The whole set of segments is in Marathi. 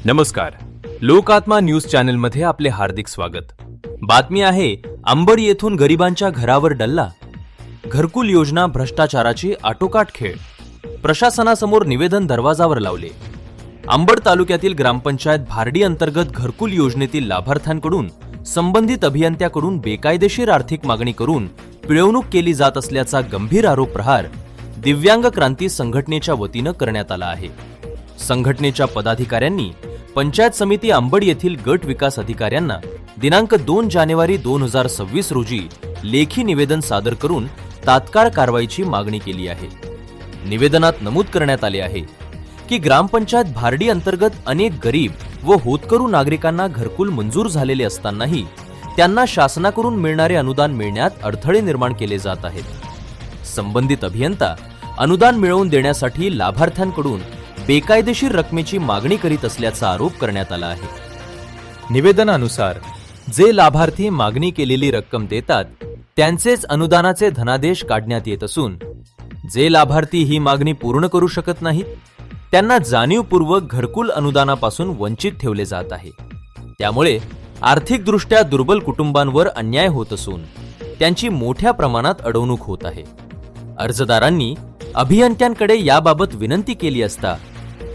नमस्कार, लोकात्मा न्यूज चॅनलमध्ये आपले हार्दिक स्वागत। बातमी आहे, अंबड येथून गरिबांच्या घरावर डल्ला, घरकुल योजना भ्रष्टाचाराची आटोकाट खेळ, प्रशासनासमोर निवेदन दरवाजावर लावले। अंबड तालुक्यातील ग्रामपंचायत भारडी अंतर्गत घरकुल योजनेतील लाभार्थ्यांकडून संबंधित अभियंत्याकडून बेकायदेशीर आर्थिक मागणी करून पिळवणूक केली जात असल्याचा गंभीर आरोप प्रहार दिव्यांग क्रांती संघटनेच्या वतीनं करण्यात आला आहे। संघटनेच्या पदाधिकाऱ्यांनी पंचायत समिती अंबड येथील गट विकास अधिकाऱ्यांना दिनांक 2 जानेवारी 2026 रोजी लेखी निवेदन सादर करून तात्काळ कारवाईची मागणी केली आहे। निवेदनात नमूद करण्यात आले आहे की ग्रामपंचायत भारडी अंतर्गत अनेक गरीब व होतकरू नागरिकांना घरकुल मंजूर झालेले असतानाही त्यांना शासनाकडून मिळणारे अनुदान मिळण्यात अडथळे निर्माण केले जात आहेत। संबंधित अभियंता अनुदान मिळवून देण्यासाठी लाभार्थ्यांकडून बेकायदेशीर रकमेची मागणी करीत असल्याचा आरोप करण्यात आला आहे। निवेदनानुसार जे लाभार्थी मागणी केलेली रक्कम देतात त्यांचेच अनुदानाचे धनादेश काढण्यात येत असून जे लाभार्थी ही मागणी पूर्ण करू शकत नाहीत त्यांना जाणीवपूर्वक घरकुल अनुदानापासून वंचित ठेवले जात आहे। त्यामुळे आर्थिकदृष्ट्या दुर्बल कुटुंबांवर अन्याय होत असून त्यांची मोठ्या प्रमाणात अडवणूक होत आहे। अर्जदारांनी अभियंत्यांकडे याबाबत विनंती केली असता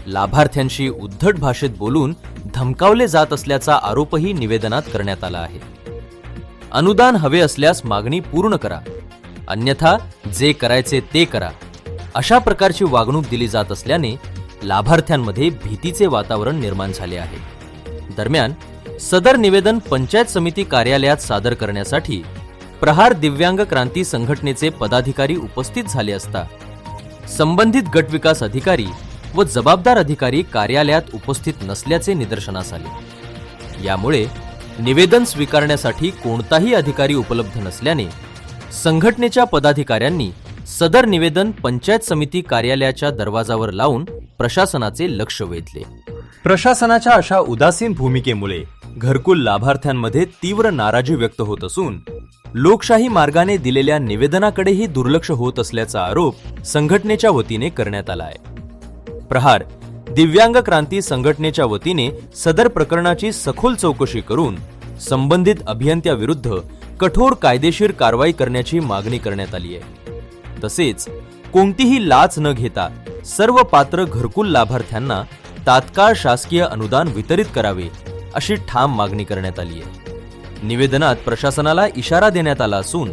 लाभार्थ्यांशी उद्धट भाषेत बोलून धमकावले जात असल्याचा आरोपही निवेदनात करण्यात आला आहे। अनुदान हवे असल्यास मागणी पूर्ण करा, अन्यथा जे करायचे ते करा, अशा प्रकारची वागणूक दिली जात असल्याने लाभार्थ्यांमध्ये भीतीचे वातावरण निर्माण झाले आहे। दरम्यान सदर निवेदन पंचायत समिती कार्यालयात सादर करण्यासाठी प्रहार दिव्यांग क्रांती संघटनेचे पदाधिकारी उपस्थित झाले असता संबंधित गट विकास अधिकारी व जबाबदार अधिकारी कार्यालयात उपस्थित नसल्याचे निदर्शनास आले। यामुळे निवेदन स्वीकारण्यासाठी कोणताही अधिकारी उपलब्ध नसल्याने संघटनेच्या पदाधिकाऱ्यांनी सदर निवेदन पंचायत समिती कार्यालयाच्या दरवाजावर लावून प्रशासनाचे लक्ष वेधले। प्रशासनाच्या अशा उदासीन भूमिकेमुळे घरकुल लाभार्थ्यांमध्ये तीव्र नाराजी व्यक्त होत असून लोकशाही मार्गाने दिलेल्या निवेदनाकडेही दुर्लक्ष होत असल्याचा आरोप संघटनेच्या वतीने करण्यात आला आहे। प्रहार दिव्यांग क्रांती संघटनेच्या वतीने सदर प्रकरणाची सखोल चौकशी करून संबंधित अभियंत्याविरुद्ध कठोर कायदेशीर कारवाई करण्याची मागणी करण्यात आली आहे। तसेच कोणतीही लाच न घेता सर्व पात्र घरकुल लाभार्थ्यांना तात्काळ शासकीय अनुदान वितरित करावे अशी ठाम मागणी करण्यात आली आहे। निवेदनात प्रशासनाला इशारा देण्यात आला असून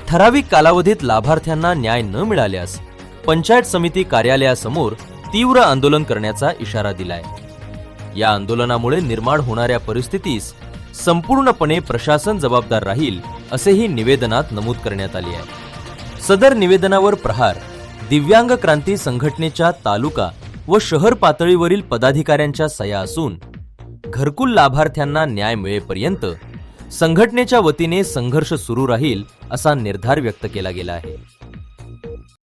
ठराविक कालावधीत लाभार्थ्यांना न्याय न मिळाल्यास पंचायत समिती कार्यालयासमोर तीव्र आंदोलन करण्याचा इशारा दिलाय। या आंदोलनामुळे निर्माण होणाऱ्या परिस्थितीस संपूर्णपणे प्रशासन जबाबदार राहील असेही निवेदनात नमूद करण्यात आले आहे। सदर निवेदनावर प्रहार दिव्यांग क्रांती संघटनेच्या तालुका व शहर पातळीवरील पदाधिकाऱ्यांच्या सह्या असून घरकुल लाभार्थ्यांना न्याय मिळेपर्यंत संघटनेच्या वतीने संघर्ष सुरू राहील असा निर्धार व्यक्त केला गेला आहे।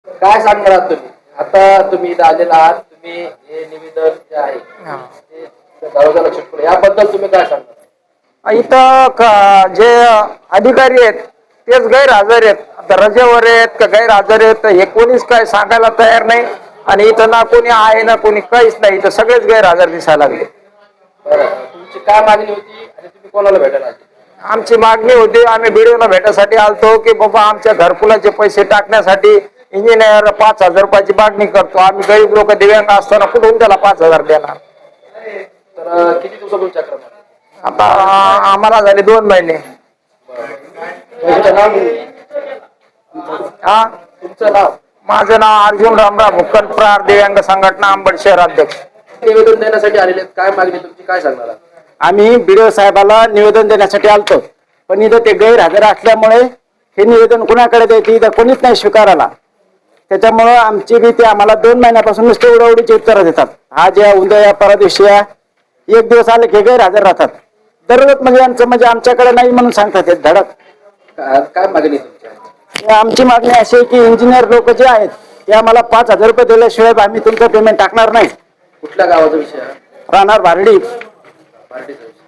काय सांगणार आहात तुम्ही? आता तुम्ही इथं आलेला आहात, तुम्ही हे निवेदन जे आहे ते गावाच्या लक्षात ठेवलं, याबद्दल तुम्ही काय सांगणार? इथं जे अधिकारी आहेत तेच गैरहजर आहेत, आता रजेवर आहेत का गैरहजर आहेत हे कोणीच काय सांगायला तयार नाही। आणि इथं ना कोणी आहे ना कोणी काहीच नाही, इथं सगळेच गैरहजर दिसायला लागले। तुमची काय मागणी होती आणि तुम्ही कोणाला भेटायला आले? आमची मागणी होती, आम्ही बीडीओला भेटायसाठी आलतो की बाबा आमच्या घरकुलाचे पैसे टाकण्यासाठी इंजिनियर 5,000 रुपयाची मागणी करतो। आम्ही गरीब लोक दिव्यांग असताना कुठून त्याला 5,000 देणार? तर किती दिवसापासून चक्र मारली? आता आम्हाला झाले 2 महिने। तुमचं नाव? हा, तुमचं नाव? माझं नाव अर्जुन रामराव भुक्कल, प्रहार दिव्यांग संघटना अंबड शहर अध्यक्ष। निवेदन देण्यासाठी आलेले आहेत, काय मागणी तुमची, काय सांगणार? आम्ही बीडीओ साहेबाला निवेदन देण्यासाठी आलतो, पण इथं ते गैरहजर असल्यामुळे हे निवेदन कुणाकडे द्यायचे इथं कोणीच नाही स्वीकारायला। त्याच्यामुळे आमची भीती, आम्हाला 2 महिन्यापासून नुसते उडवडीची उत्तरं देतात। आज या उद्या या परवा दिवशी या, एक दिवस आले की गैरहजर राहतात दररोज। म्हणजे आमच्याकडे नाही म्हणून सांगतात धडक। काय मागणी तुमची? आमची मागणी अशी आहे की इंजिनियर लोक जे आहेत ते आम्हाला 5,000 रुपये दिल्याशिवाय आम्ही तुमचं पेमेंट टाकणार नाही। कुठल्या गावाचा विषय आहे? राहणार भारडी।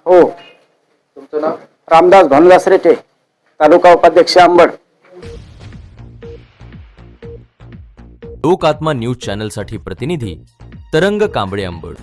हो। तुमचं नाव? रामदास भानुदास रेटे, तालुका उपाध्यक्ष अंबड। लोकात्मा न्यूज चॅनलसाठी प्रतिनिधी तरंग कांबळे अंबड।